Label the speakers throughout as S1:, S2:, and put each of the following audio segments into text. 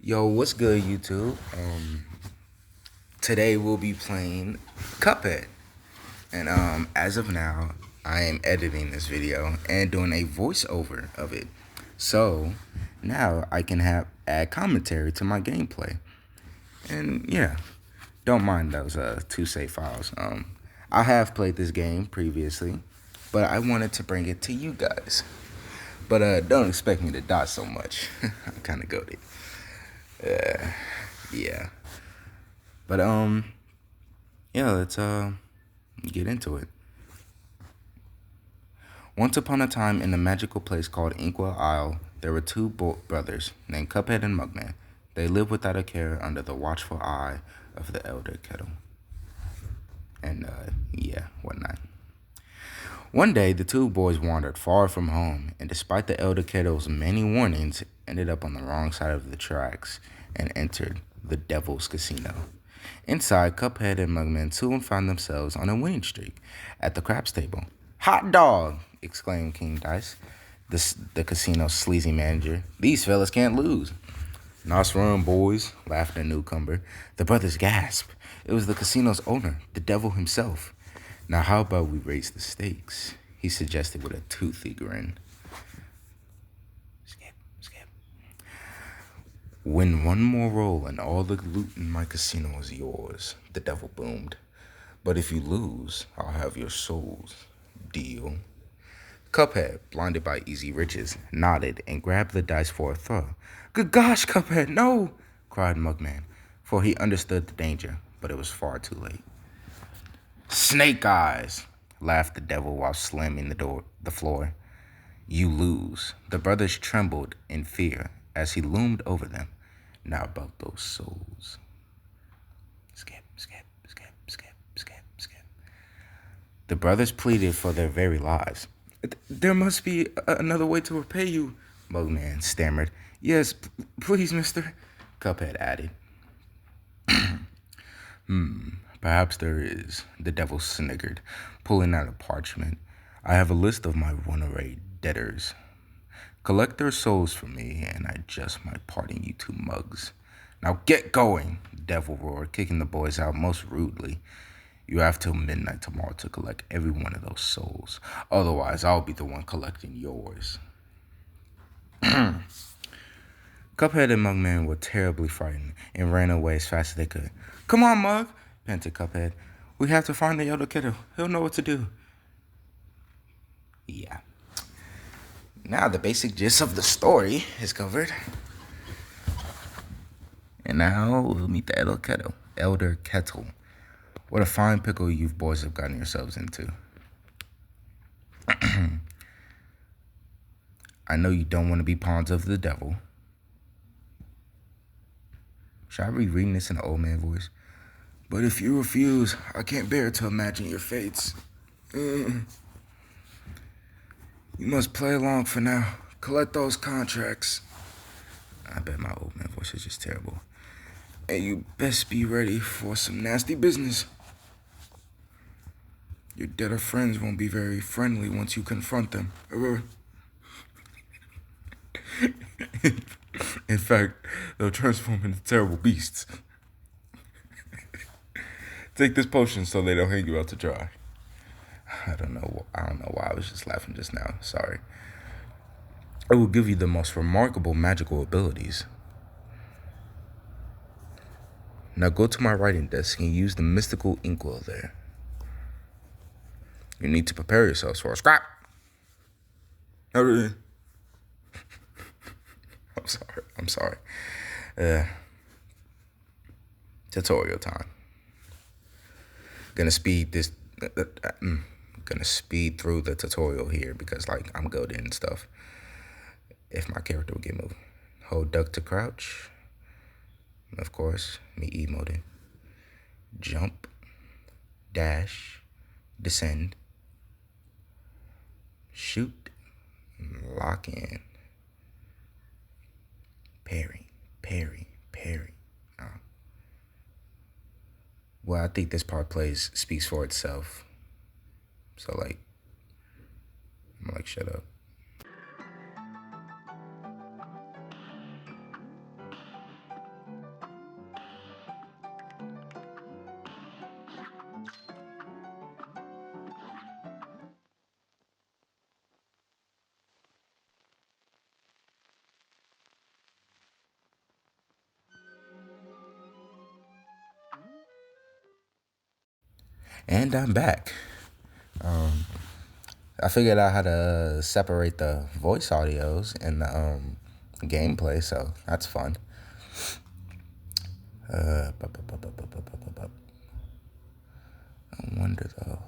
S1: Yo, what's good, YouTube? Today we'll be playing Cuphead, and as of now, I am editing this video and doing a voiceover of it. So now I can add commentary to my gameplay, and yeah, don't mind those two save files. I have played this game previously, but I wanted to bring it to you guys. But don't expect me to die so much. I'm kind of goated. Yeah. But yeah, let's get into it. Once upon a time in a magical place called Inkwell Isle, there were two brothers named Cuphead and Mugman. They lived without a care under the watchful eye of the elder Kettle. And yeah, whatnot. One day, the two boys wandered far from home, and despite the elder Kettle's many warnings, ended up on the wrong side of the tracks and entered the Devil's Casino. Inside, Cuphead and Mugman soon found themselves on a winning streak at the craps table. "Hot dog!" exclaimed King Dice, the casino's sleazy manager. "These fellas can't lose." "Nice run, boys," laughed the newcomer. The brothers gasped. It was the casino's owner, the devil himself. "Now how about we raise the stakes?" he suggested with a toothy grin. Skip. "Win one more roll and all the loot in my casino is yours," the devil boomed. "But if you lose, I'll have your souls. Deal?" Cuphead, blinded by easy riches, nodded and grabbed the dice for a throw. "Good gosh, Cuphead, no!" cried Mugman, for he understood the danger, but it was far too late. "Snake eyes!" laughed the devil while slamming the floor. "You lose." The brothers trembled in fear as he loomed over them. "Now about those souls." Skip. The brothers pleaded for their very lives. "There must be another way to repay you," Mugman stammered. "Yes, please, mister," Cuphead added. "Perhaps there is," the devil sniggered, pulling out a parchment. "I have a list of my runaway debtors. Collect their souls for me, and I just might pardon you two mugs." "Now get going," the devil roared, kicking the boys out most rudely. "You have till midnight tomorrow to collect every one of those souls. Otherwise, I'll be the one collecting yours." Cuphead and Mugman were terribly frightened and ran away as fast as they could. "Come on, Mug," panted Cuphead. "We have to find the elder kiddo. He'll know what to do." Yeah. Now the basic gist of the story is covered. And now we'll meet the Elder Kettle. What a fine pickle you boys have gotten yourselves into. I know you don't want to be pawns of the devil. Should I be reading this in an old man voice? "But if you refuse, I can't bear to imagine your fates. You must play along for now. Collect those contracts." I bet my old man voice is just terrible. "And you best be ready for some nasty business. Your debtor friends won't be very friendly once you confront them. In fact, they'll transform into terrible beasts. Take this potion so they don't hang you out to dry." I don't know why I was just laughing just now. Sorry. "It will give you the most remarkable magical abilities. Now go to my writing desk and use the mystical inkwell there. You need to prepare yourselves for a scrap." I'm sorry. Tutorial time. Gonna speed through the tutorial here because I'm good and stuff. If my character would get moved. Hold duck to crouch. Of course, me emoting. Jump. Dash. Descend. Shoot. Lock in. Parry. Well, I think this part speaks for itself. So I'm shut up. And I'm back. I figured out how to separate the voice audios and the gameplay, so that's fun. I wonder though.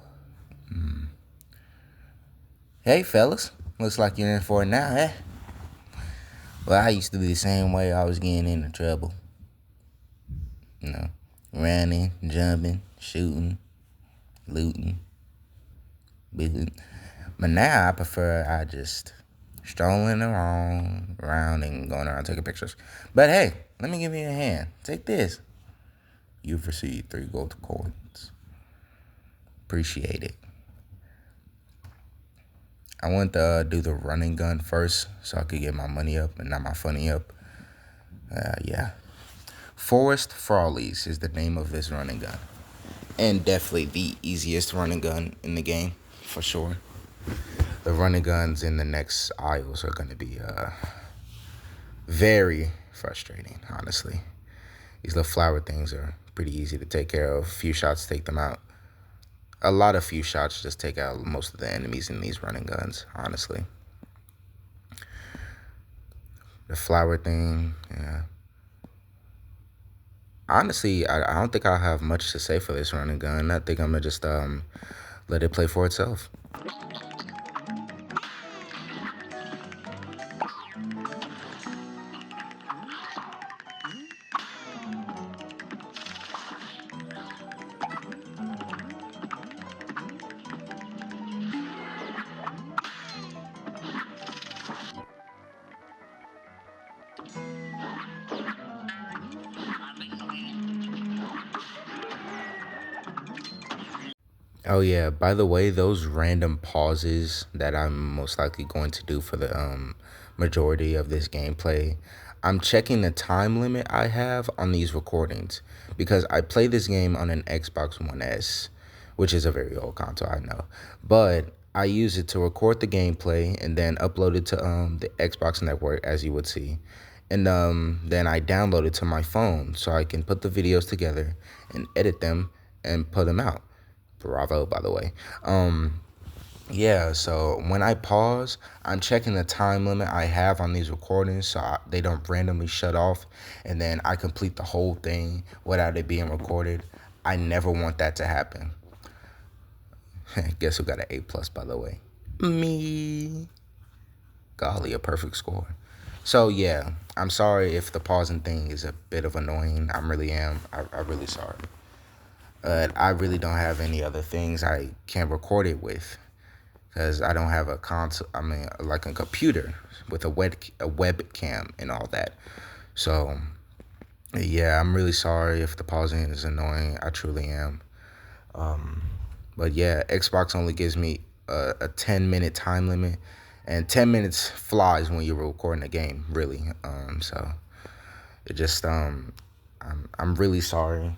S1: Hey fellas, looks like you're in for it now, eh? Well, I used to be the same way. I was getting into trouble. You know, running, jumping, shooting, looting, booting. But now I prefer I just strolling around and going around taking pictures. But hey, let me give you a hand. Take this. You've received 3 gold coins. Appreciate it. I want to do the running gun first so I could get my money up and not my funny up. Yeah. Forest Frawleys is the name of this running gun. And definitely the easiest running gun in the game, for sure. The running guns in the next aisles are going to be very frustrating, honestly. These little flower things are pretty easy to take care of. A few shots take them out. A lot of few shots just take out most of the enemies in these running guns, honestly. The flower thing, yeah. Honestly, I don't think I'll have much to say for this running gun. I think I'm going to just let it play for itself. Oh yeah, by the way, those random pauses that I'm most likely going to do for the majority of this gameplay, I'm checking the time limit I have on these recordings because I play this game on an Xbox One S, which is a very old console, I know. But I use it to record the gameplay and then upload it to the Xbox network, as you would see. And then I download it to my phone so I can put the videos together and edit them and put them out. Bravo, by the way. Yeah, so when I pause, I'm checking the time limit I have on these recordings so they don't randomly shut off and then I complete the whole thing without it being recorded. I never want that to happen. Guess who got an A plus, by the way? Me. Golly, a perfect score. So yeah, I'm sorry if the pausing thing is a bit of annoying. I really am. I'm really sorry. I really don't have any other things I can record it with because I don't have a console. I mean, like a computer with a webcam and all that. So yeah, I'm really sorry if the pausing is annoying. I truly am. But yeah, Xbox only gives me a 10-minute time limit, and 10 minutes flies when you're recording a game, really. So it just I'm really sorry.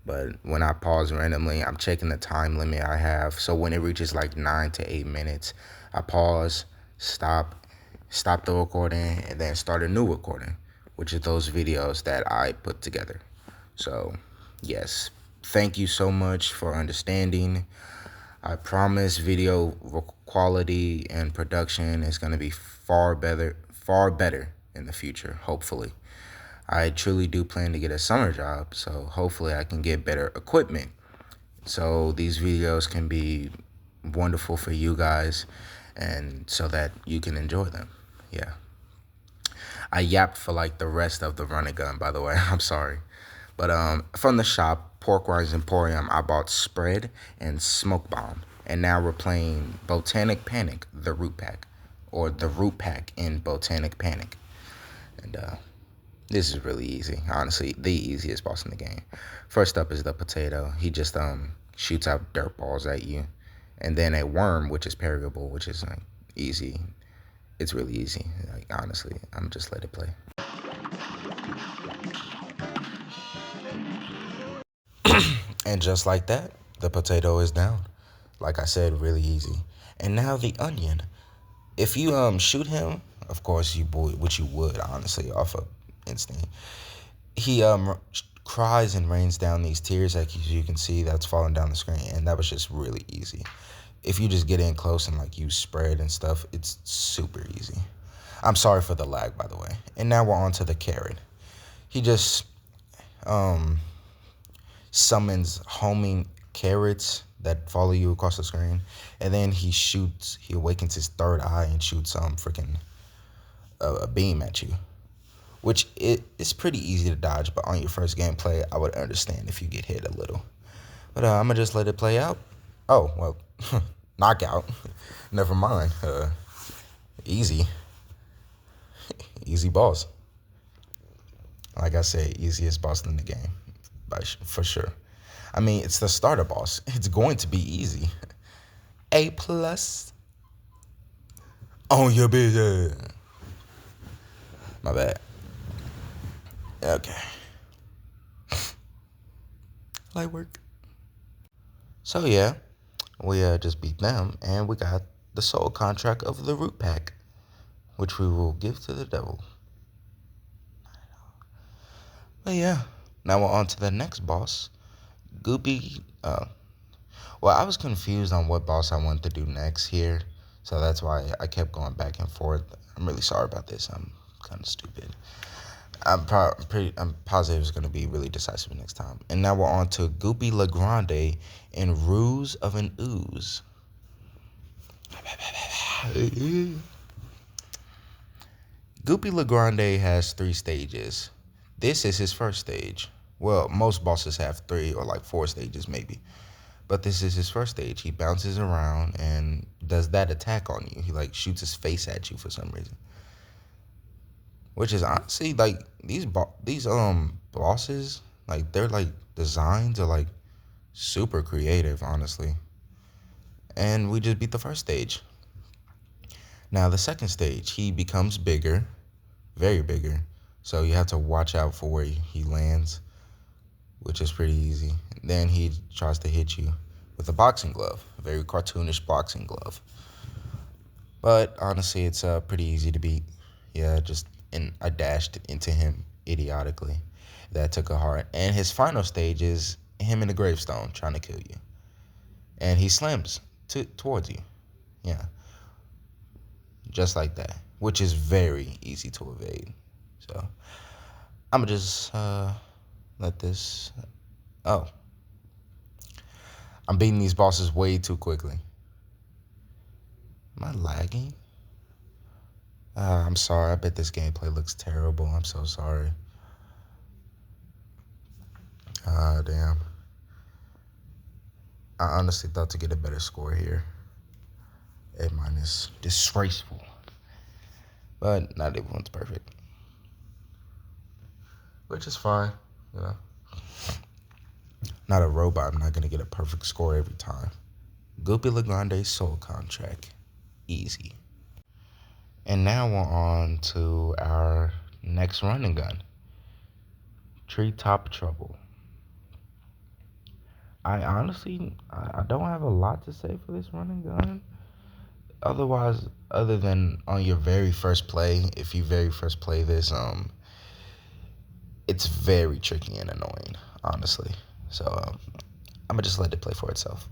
S1: But when I pause randomly, I'm checking the time limit I have. So when it reaches like 9 to 8 minutes, I pause, stop the recording, and then start a new recording, which is those videos that I put together. So, yes, thank you so much for understanding. I promise video quality and production is going to be far better in the future, hopefully. I truly do plan to get a summer job, so hopefully I can get better equipment so these videos can be wonderful for you guys and so that you can enjoy them. Yeah. I yapped for like the rest of the running gun, by the way. I'm sorry. But from the shop, Pork Rinds Emporium, I bought Spread and Smoke Bomb. And now we're playing Botanic Panic, the root pack, or the root pack in Botanic Panic. And this is really easy, honestly, the easiest boss in the game. First up is the potato. He just shoots out dirt balls at you. And then a worm, which is parryable, which is like easy. It's really easy. Like honestly, I'm just let it play. And just like that, the potato is down. Like I said, really easy. And now the onion. If you shoot him, of course which you would honestly off of instinct. He cries and rains down these tears, like you can see that's falling down the screen, and that was just really easy. If you just get in close and like use spread and stuff, it's super easy. I'm sorry for the lag, by the way. And now we're on to the carrot. He just summons homing carrots that follow you across the screen, and then he awakens his third eye and shoots freaking a beam at you, which it's pretty easy to dodge, but on your first gameplay, I would understand if you get hit a little. But I'm gonna just let it play out. Oh, well, knockout. Never mind. Easy. Easy boss. Like I said, easiest boss in the game, for sure. I mean, it's the starter boss. It's going to be easy. A plus. On your bitch. My bad. Okay. Light work. So yeah, we just beat them, and we got the soul contract of the root pack, which we will give to the devil. But yeah, now we're on to the next boss, Goopy. Well, I was confused on what boss I wanted to do next here, so that's why I kept going back and forth. I'm really sorry about this. I'm kind of stupid. I'm positive it's going to be really decisive next time. And now we're on to Goopy Legrande in Ruse of an Ooze. Goopy Legrande has 3 stages. This is his first stage. Well, most bosses have 3 or like 4 stages maybe. But this is his first stage. He bounces around and does that attack on you. He like shoots his face at you for some reason. Which is honestly like these bosses, like their like designs are like super creative, honestly. And we just beat the first stage. Now the second stage, he becomes bigger, very bigger. So you have to watch out for where he lands, which is pretty easy. Then he tries to hit you with a boxing glove, a very cartoonish boxing glove. But honestly, it's pretty easy to beat. Yeah, I dashed into him idiotically. That took a heart. And his final stage is him in the gravestone trying to kill you. And he slams towards you. Yeah. Just like that. Which is very easy to evade. So, I'm going to just let this... Oh. I'm beating these bosses way too quickly. Am I lagging? I'm sorry. I bet this gameplay looks terrible. I'm so sorry. Damn. I honestly thought to get a better score here. A minus. Disgraceful. But not everyone's perfect. Which is fine, you know. Not a robot. I'm not going to get a perfect score every time. Goopy Legrande Soul Contract. Easy. And now we're on to our next running gun. Treetop Trouble. I honestly don't have a lot to say for this running gun. Other than on your very first play, if you very first play this, it's very tricky and annoying, honestly. So I'm gonna just let it play for itself.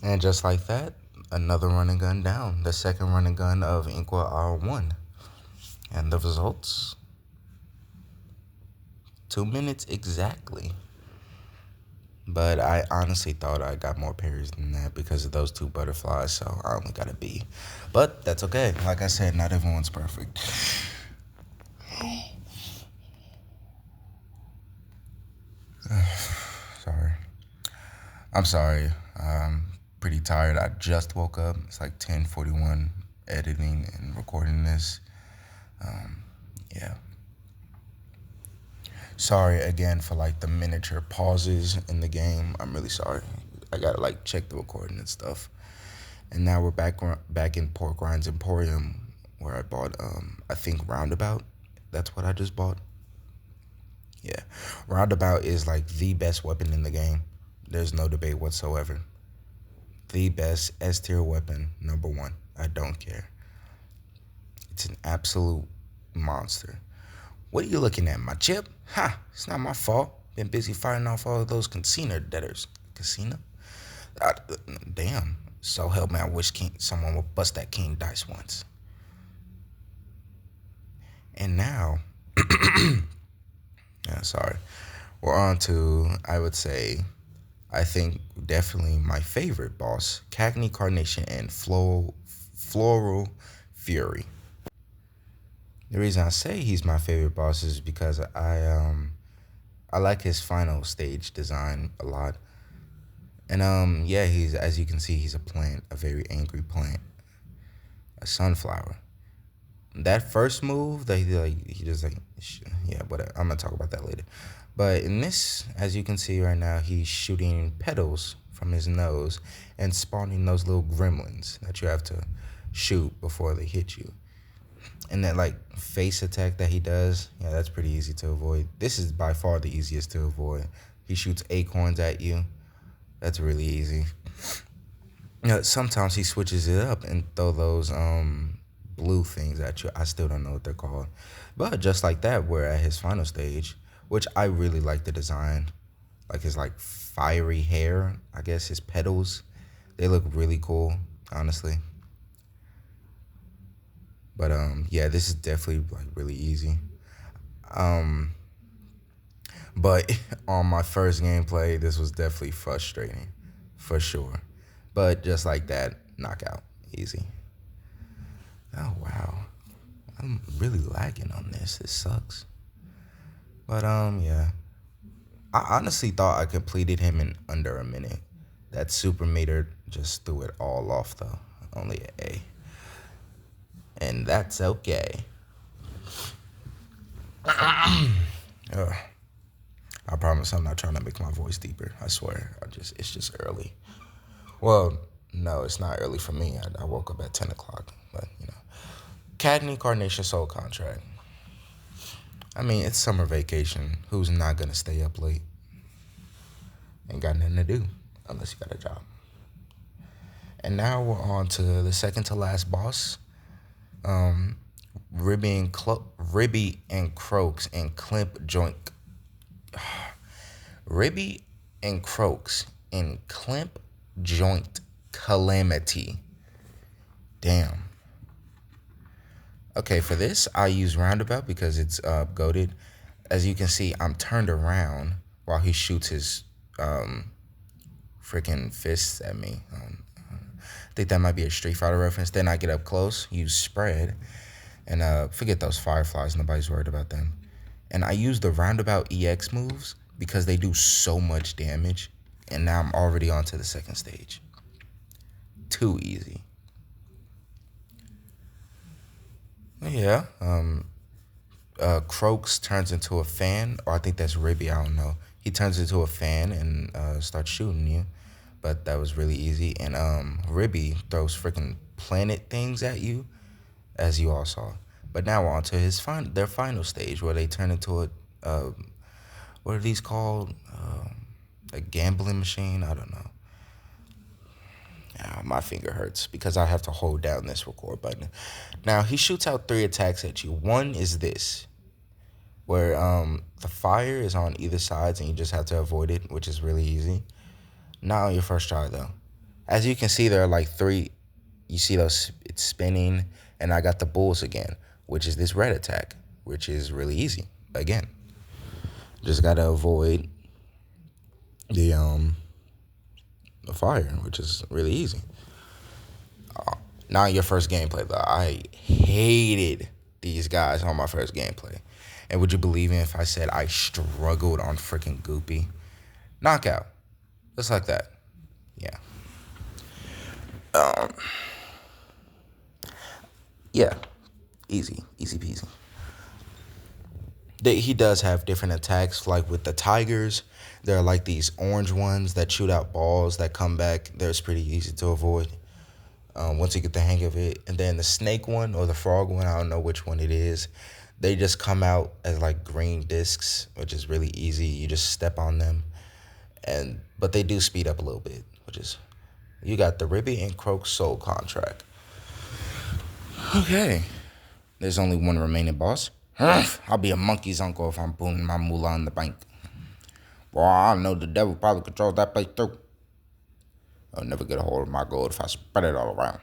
S1: And just like that, another run and gun down. The second run and gun of Inkwell R1. And the results? 2 minutes exactly. But I honestly thought I got more parries than that because of those two butterflies, so I only got a B. But that's okay. Like I said, not everyone's perfect. Sorry. I'm sorry. I'm pretty tired. I just woke up. It's like 10:41 editing and recording this. Yeah. Sorry again for like the miniature pauses in the game. I'm really sorry. I gotta like check the recording and stuff. And now we're back in Pork Rinds Emporium, where I bought I think Roundabout. That's what I just bought. Yeah, Roundabout is like the best weapon in the game. There's no debate whatsoever. The best S tier weapon, number one. I don't care. It's an absolute monster. What are you looking at, my chip? Ha! It's not my fault. Been busy fighting off all of those casino debtors. Casino? Uh, Damn. So help me, I wish someone would bust that king dice once. And now, yeah, sorry, we're on to, I would say, I think definitely my favorite boss, Cagney Carnation and Floral Fury. The reason I say he's my favorite boss is because I like his final stage design a lot. And yeah, he's, as you can see, he's a plant, a very angry plant, a sunflower. That first move that he just like, yeah, but I'm gonna talk about that later. But in this, as you can see right now, he's shooting petals from his nose and spawning those little gremlins that you have to shoot before they hit you. And that like face attack that he does, yeah, that's pretty easy to avoid. This is by far the easiest to avoid. He shoots acorns at you. That's really easy. You know, sometimes he switches it up and throw those blue things at you. I still don't know what they're called. But just like that, we're at his final stage, which I really like the design. Like his like fiery hair, I guess his petals, they look really cool, honestly. But yeah, this is definitely like really easy. Um but on my first gameplay, this was definitely frustrating, for sure. But just like that, knockout, easy. Oh wow, I'm really lagging on this. This sucks. But yeah, I honestly thought I completed him in under a minute. That super meter just threw it all off though. Only an A, and that's okay. Ugh. I promise I'm not trying to make my voice deeper. I swear. It's just early. Well, no, it's not early for me. I woke up at 10 o'clock, but you know. Cagney Carnation Soul Contract. I mean, it's summer vacation. Who's not gonna stay up late? Ain't got nothing to do unless you got a job. And now we're on to the second to last boss, um, Ribby and Croaks and Climp Joint. Ribby and Croaks and Climp Joint Calamity. Damn. Okay, for this, I use Roundabout because it's goaded. As you can see, I'm turned around while he shoots his freaking fists at me. I think that might be a Street Fighter reference. Then I get up close, use spread, and forget those fireflies. Nobody's worried about them. And I use the Roundabout EX moves because they do so much damage. And now I'm already on to the second stage. Too easy. Yeah. Croaks turns into a fan, or I think that's Ribby. I don't know. He turns into a fan and starts shooting you, but that was really easy. And Ribby throws freaking planet things at you, as you all saw. But now we're on to their final stage where they turn into what are these called? A gambling machine? I don't know. My finger hurts because I have to hold down this record button. Now he shoots out 3 attacks at you. One is this, where the fire is on either sides and you just have to avoid it, which is really easy. Not on your first try though. As you can see, there are like three. You see those, it's spinning, and I got the bulls again, which is this red attack, which is really easy. Again, just gotta avoid the fire, which is really easy. Not your first gameplay though. I hated these guys on my first gameplay. And would you believe me if I said I struggled on freaking Goopy? Knockout. Just like that. Yeah. Yeah. Easy. Easy peasy. He does have different attacks, like with the tigers. There are like these orange ones that shoot out balls that come back. There's pretty easy to avoid. Once you get the hang of it. And then the snake one or the frog one, I don't know which one it is. They just come out as like green discs, which is really easy. You just step on them. But they do speed up a little bit, which is, you got the Ribby and Croak Soul contract. Okay. There's only one remaining boss. I'll be a monkey's uncle if I'm putting my moolah in the bank. Boy, I know the devil probably controls that place too. I'll never get a hold of my gold if I spread it all around.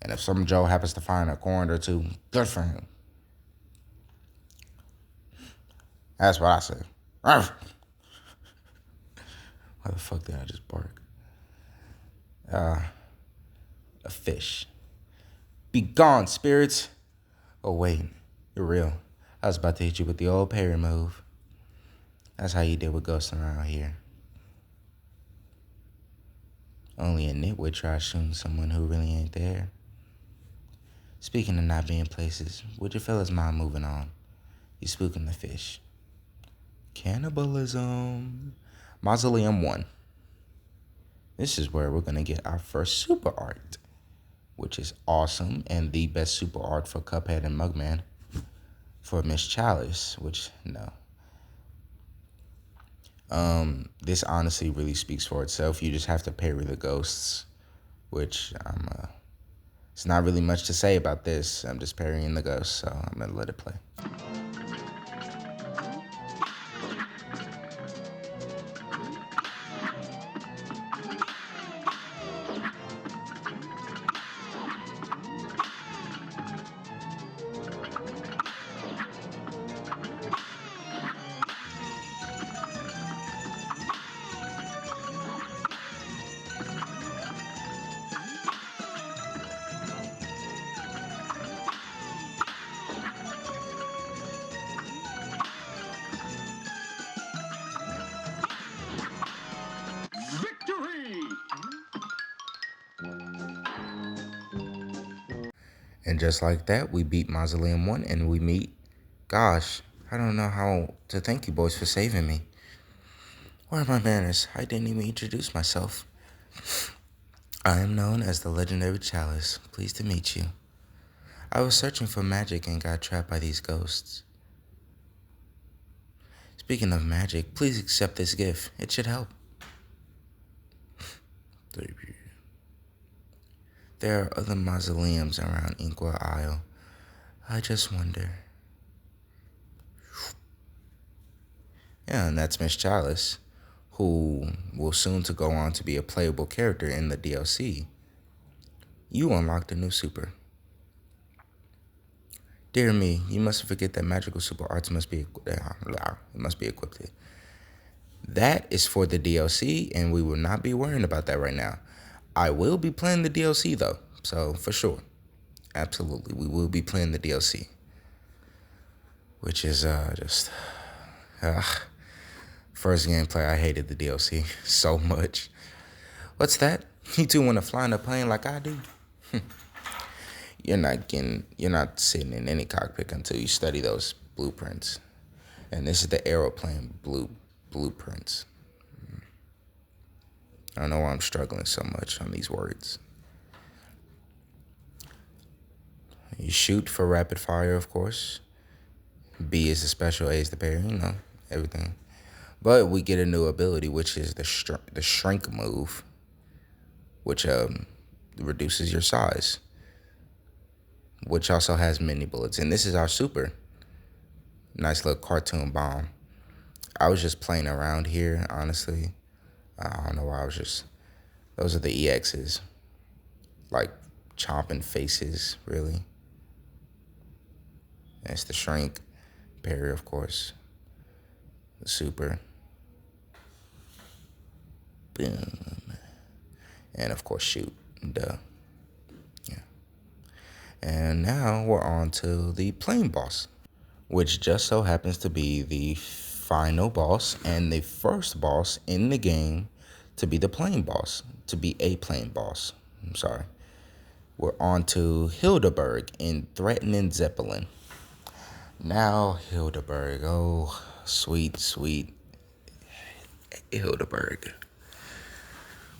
S1: And if some Joe happens to find a coin or two, good for him. That's what I say. Why the fuck did I just bark? A fish. Be gone, spirits. Oh, wait. You're real. I was about to hit you with the old parry move. That's how you deal with ghosts around here. Only a nitwit tries shooting someone who really ain't there. Speaking of not being places, would you fellas mind moving on? You spooking the fish. Cannibalism. Mausoleum 1. This is where we're going to get our first super art, which is awesome and the best super art for Cuphead and Mugman. For Miss Chalice, which, no. This honestly really speaks for itself. You just have to parry the ghosts, which it's not really much to say about this. I'm just parrying the ghosts, so I'm going to let it play. And just like that, we beat Mausoleum 1 and we meet... Gosh, I don't know how to thank you boys for saving me. Where are my manners? I didn't even introduce myself. I am known as the legendary Chalice. Pleased to meet you. I was searching for magic and got trapped by these ghosts. Speaking of magic, please accept this gift. It should help. There are other mausoleums around INKWELL Isle. I just wonder. Yeah, and that's Miss Chalice, who will soon to go on to be a playable character in the DLC. You unlocked a new super. Dear me, you mustn't forget that magical super arts must be equipped. That is for the DLC, and we will not be worrying about that right now. I will be playing the DLC though, so for sure. Absolutely, we will be playing the DLC. Which is first gameplay, I hated the DLC so much. What's that? You two want to fly in a plane like I do? You're not sitting in any cockpit until you study those blueprints. And this is the aeroplane blueprints. I don't know why I'm struggling so much on these words. You shoot for rapid fire, of course. B is the special, A is the parry, everything. But we get a new ability, which is the shrink move, which reduces your size, which also has mini bullets. And this is our super. Nice little cartoon bomb. I was just playing around here, honestly. I don't know why I was just. Those are the EXs. Like chomping faces, really. That's the shrink. Parry, of course. The super. Boom. And of course, shoot. Duh. Yeah. And now we're on to the plane boss, which just so happens to be the final boss and the first boss in the game to be the plane boss, to be a plane boss. I'm sorry. We're on to Hildeberg in Threatening Zeppelin. Now, Hildeberg. Oh, sweet, sweet Hildeberg.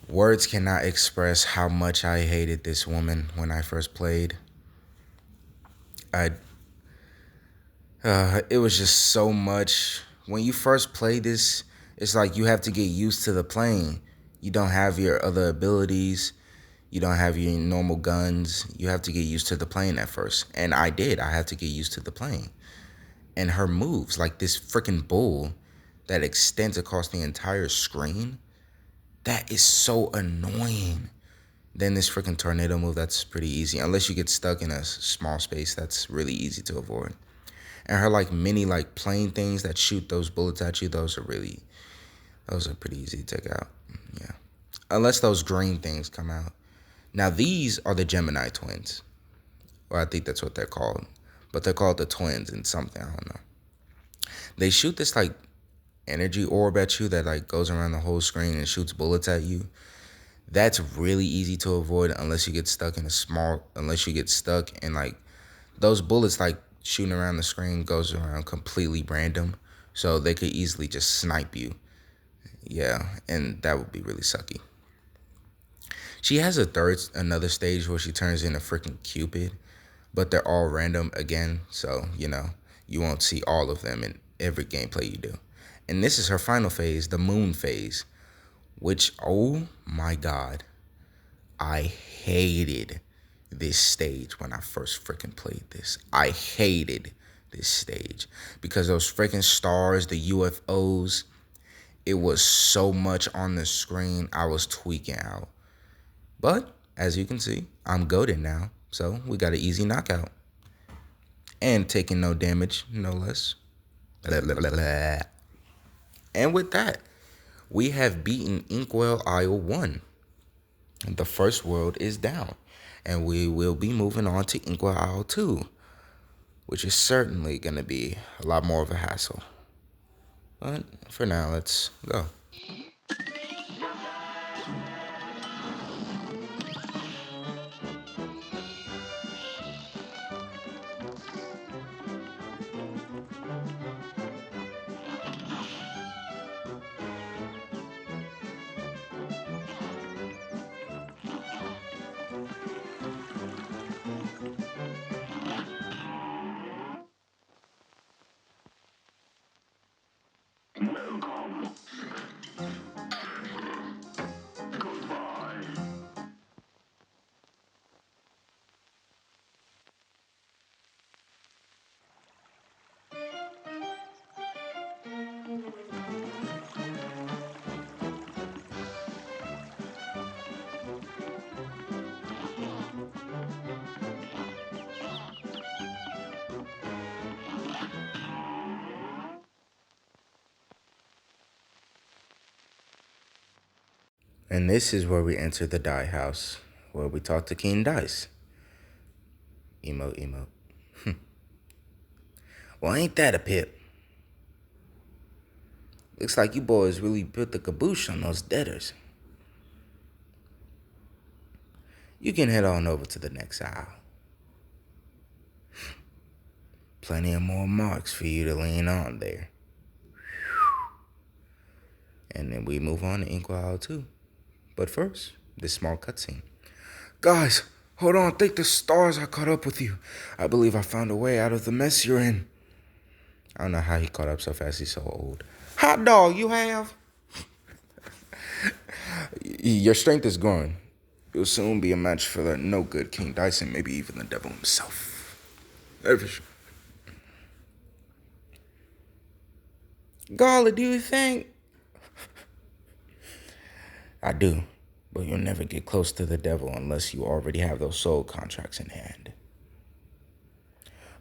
S1: Words cannot express how much I hated this woman when I first played. I it was just so much. When you first play this, it's like you have to get used to the plane. You don't have your other abilities. You don't have your normal guns. You have to get used to the plane at first. And I did. I had to get used to the plane. And her moves, like this freaking bull that extends across the entire screen, that is so annoying. Then this freaking tornado move, that's pretty easy. Unless you get stuck in a small space, that's really easy to avoid. And her like mini like plane things that shoot those bullets at you, those are pretty easy to take out. Yeah. Unless those green things come out. Now these are the Gemini twins. Well, I think that's what they're called. But they're called the twins and something, I don't know. They shoot this like energy orb at you that like goes around the whole screen and shoots bullets at you. That's really easy to avoid unless you get stuck in like those bullets like shooting around the screen goes around completely random. So they could easily just snipe you. Yeah, and that would be really sucky. She has another stage where she turns into freaking Cupid, but they're all random again, so, you won't see all of them in every gameplay you do. And this is her final phase, the moon phase, which, oh my god, I hated this stage when I first freaking played this. I hated this stage because those freaking stars, the UFOs, it was so much on the screen, I was tweaking out. But, as you can see, I'm goated now, so we got an easy knockout. And taking no damage, no less. And with that, we have beaten Inkwell Isle 1. The first world is down, and we will be moving on to Inkwell Isle 2, which is certainly going to be a lot more of a hassle. But for now, let's go. And this is where we enter the die house, where we talk to King Dice. Emote, emote. Well, ain't that a pip? Looks like you boys really put the caboose on those debtors. You can head on over to the next aisle. Plenty of more marks for you to lean on there. And then we move on to Inkwell Isle 2. But first, this small cutscene. Guys, hold on, thank the stars I caught up with you. I believe I found a way out of the mess you're in. I don't know how he caught up so fast, he's so old. Hot dog, you have? Your strength is growing. You'll soon be a match for the no-good King Dyson, maybe even the devil himself. Golly, do you think? I do, but you'll never get close to the devil unless you already have those soul contracts in hand.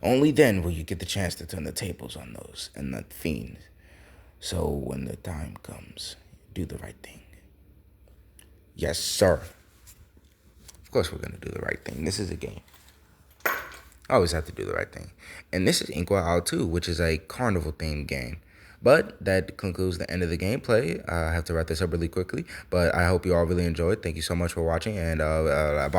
S1: Only then will you get the chance to turn the tables on those and the fiends. So when the time comes, do the right thing. Yes, sir. Of course we're going to do the right thing. This is a game. I always have to do the right thing. And this is INKWELL 2, which is a carnival-themed game. But that concludes the end of the gameplay. I have to wrap this up really quickly. But I hope you all really enjoyed. Thank you so much for watching. And bye.